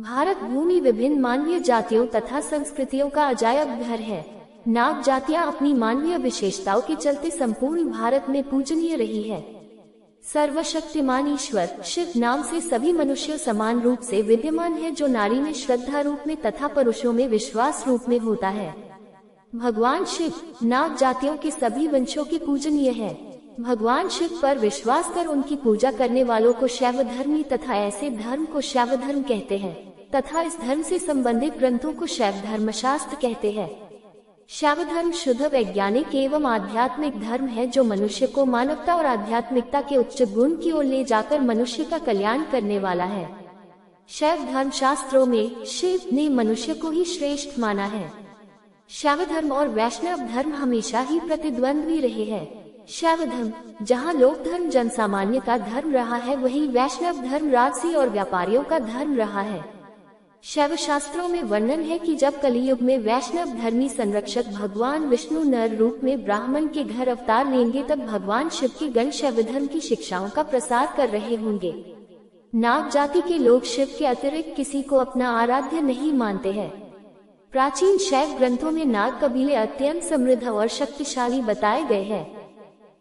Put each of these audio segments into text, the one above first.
भारत भूमि विभिन्न मानवीय जातियों तथा संस्कृतियों का अजायब घर है। नाग जातियां अपनी मानवीय विशेषताओं के चलते संपूर्ण भारत में पूजनीय रही है। सर्वशक्तिमान ईश्वर शिव नाम से सभी मनुष्य समान रूप से विद्यमान है, जो नारी में श्रद्धा रूप में तथा पुरुषों में विश्वास रूप में होता है। भगवान शिव नाग जातियों के सभी वंशों की पूजनीय है। भगवान शिव पर विश्वास कर उनकी पूजा करने वालों को शैव धर्मी तथा ऐसे धर्म को शैव धर्म कहते हैं तथा इस धर्म से संबंधित ग्रंथों को शैव धर्मशास्त्र कहते हैं। शैव धर्म शुद्ध वैज्ञानिक एवं आध्यात्मिक धर्म है, जो मनुष्य को मानवता और आध्यात्मिकता के उच्च गुण की ओर ले जाकर मनुष्य का कल्याण करने वाला है। शैव धर्म शास्त्रों में शिव ने मनुष्य को ही श्रेष्ठ माना है। शैव धर्म और वैष्णव धर्म हमेशा ही प्रतिद्वंद्वी रहे हैं। शैव धर्म जहाँ लोक धर्म जनसामान्य का धर्म रहा है, वहीं वैष्णव धर्म राजसी और व्यापारियों का धर्म रहा है। शैव शास्त्रों में वर्णन है कि जब कलियुग में वैष्णव धर्मी संरक्षक भगवान विष्णु नर रूप में ब्राह्मण के घर अवतार लेंगे, तब भगवान शिव के गण शैव धर्म की शिक्षाओं का प्रसार कर रहे होंगे। नाग जाति के लोग शिव के अतिरिक्त किसी को अपना आराध्य नहीं मानते हैं। प्राचीन शैव ग्रंथों में नाग कबीले अत्यंत समृद्ध और शक्तिशाली बताए गए हैं,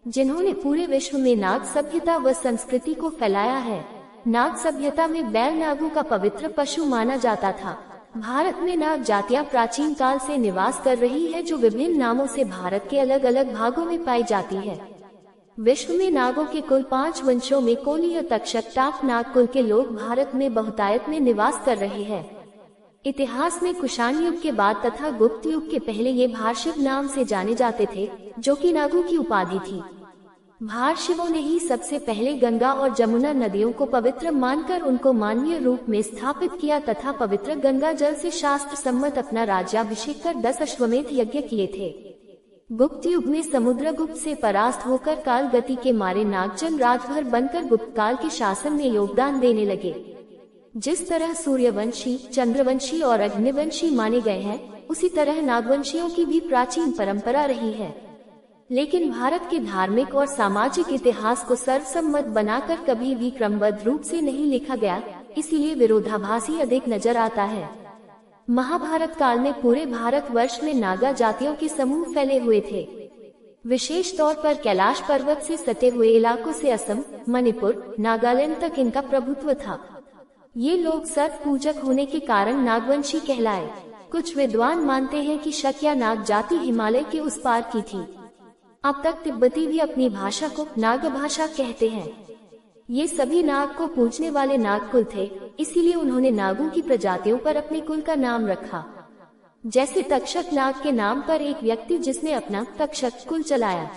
जिन्होंने पूरे विश्व में नाग सभ्यता व संस्कृति को फैलाया है। नाग सभ्यता में बैल नागों का पवित्र पशु माना जाता था। भारत में नाग जातियां प्राचीन काल से निवास कर रही है, जो विभिन्न नामों से भारत के अलग अलग भागों में पाई जाती है। विश्व में नागों के कुल 5 वंशों में कोलीय तक्षक टाक नाग कुल के लोग भारत में बहुतायत में निवास कर रहे हैं। इतिहास में कुषाण युग के बाद तथा गुप्त युग के पहले ये भारशिव नाम से जाने जाते थे, जो कि नागों की उपाधि थी। भारशिवों ने ही सबसे पहले गंगा और जमुना नदियों को पवित्र मानकर उनको मानवीय रूप में स्थापित किया तथा पवित्र गंगा जल से शास्त्र सम्मत अपना राज्याभिषेक कर 10 अश्वमेध यज्ञ किए थे। गुप्त युग में समुद्रगुप्त से परास्त होकर काल गति के मारे नागजन राजभर बनकर गुप्त काल के शासन में योगदान देने लगे। जिस तरह सूर्यवंशी, चंद्रवंशी और अग्निवंशी माने गए हैं, उसी तरह नागवंशियों की भी प्राचीन परंपरा रही है। लेकिन भारत के धार्मिक और सामाजिक इतिहास को सर्वसम्मत बनाकर कभी भी क्रमबद्ध रूप से नहीं लिखा गया, इसलिए विरोधाभासी अधिक नजर आता है। महाभारत काल में पूरे भारतवर्ष में नागा जातियों के समूह फैले हुए थे। विशेष तौर पर कैलाश पर्वत से सटे हुए इलाकों से असम, मणिपुर, नागालैंड तक इनका प्रभुत्व था। ये लोग सर्प पूजक होने के कारण नागवंशी कहलाए। कुछ विद्वान मानते हैं कि शक्या नाग जाति हिमालय के उस पार की थी। अब तक तिब्बती भी अपनी भाषा को नाग भाषा कहते हैं। ये सभी नाग को पूजने वाले नाग कुल थे, इसीलिए उन्होंने नागों की प्रजातियों पर अपने कुल का नाम रखा। जैसे तक्षक नाग के नाम पर एक व्यक्ति जिसने अपना तक्षक कुल चलाया।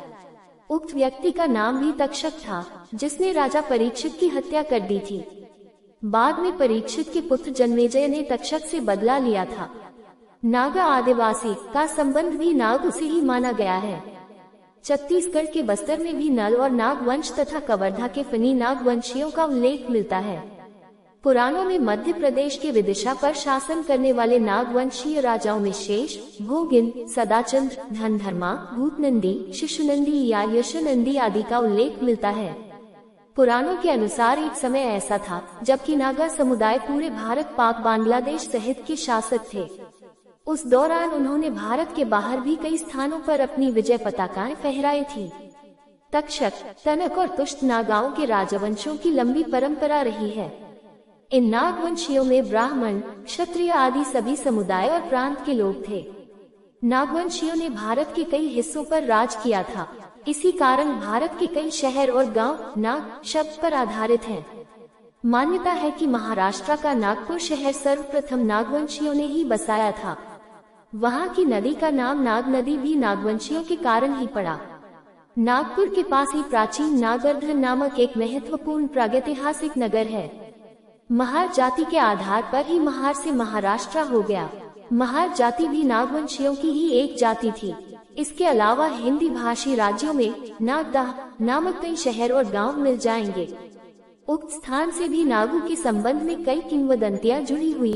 उक्त व्यक्ति का नाम भी तक्षक था, जिसने राजा परीक्षित की हत्या कर दी थी। बाद में परीक्षित के पुत्र जन्मेजय ने तक्षक से बदला लिया था। नागा आदिवासी का संबंध भी नाग से ही माना गया है। छत्तीसगढ़ के बस्तर में भी नल और नाग वंश तथा कवर्धा के फनी नाग वंशियों का उल्लेख मिलता है। पुराणों में मध्य प्रदेश के विदिशा पर शासन करने वाले नाग वंशीय राजाओं में शेष, भोगिन, सदाचंद्र, धनधर्मा, भूतनंदी, शिशुनंदी या यशनंदी आदि का उल्लेख मिलता है। पुराणों के अनुसार एक समय ऐसा था जबकि नागा समुदाय पूरे भारत, पाक, बांग्लादेश सहित के शासक थे। उस दौरान उन्होंने भारत के बाहर भी कई स्थानों पर अपनी विजय पताकाएं फहराई थी। तक्षक, तनक और तुष्ट नागाओं के राजवंशों की लंबी परंपरा रही है। इन नागवंशियों में ब्राह्मण, क्षत्रिय आदि सभी समुदाय और प्रांत के लोग थे। नागवंशियों ने भारत के कई हिस्सों पर राज किया था। इसी कारण भारत के कई शहर और गांव नाग शब्द पर आधारित हैं। मान्यता है कि महाराष्ट्र का नागपुर शहर सर्वप्रथम नागवंशियों ने ही बसाया था। वहां की नदी का नाम नाग नदी भी नागवंशियों के कारण ही पड़ा। नागपुर के पास ही प्राचीन नागर्धन नामक एक महत्वपूर्ण प्रागैतिहासिक नगर है। महार जाति के आधार पर ही महार से महाराष्ट्र हो गया। महार जाति भी नागवंशियों की ही एक जाति थी। इसके अलावा हिंदी भाषी राज्यों में नागदाह नामक कई शहर और गांव मिल जाएंगे। उक्त स्थान से भी नागों के संबंध में कई किंवदंतियां जुड़ी हुई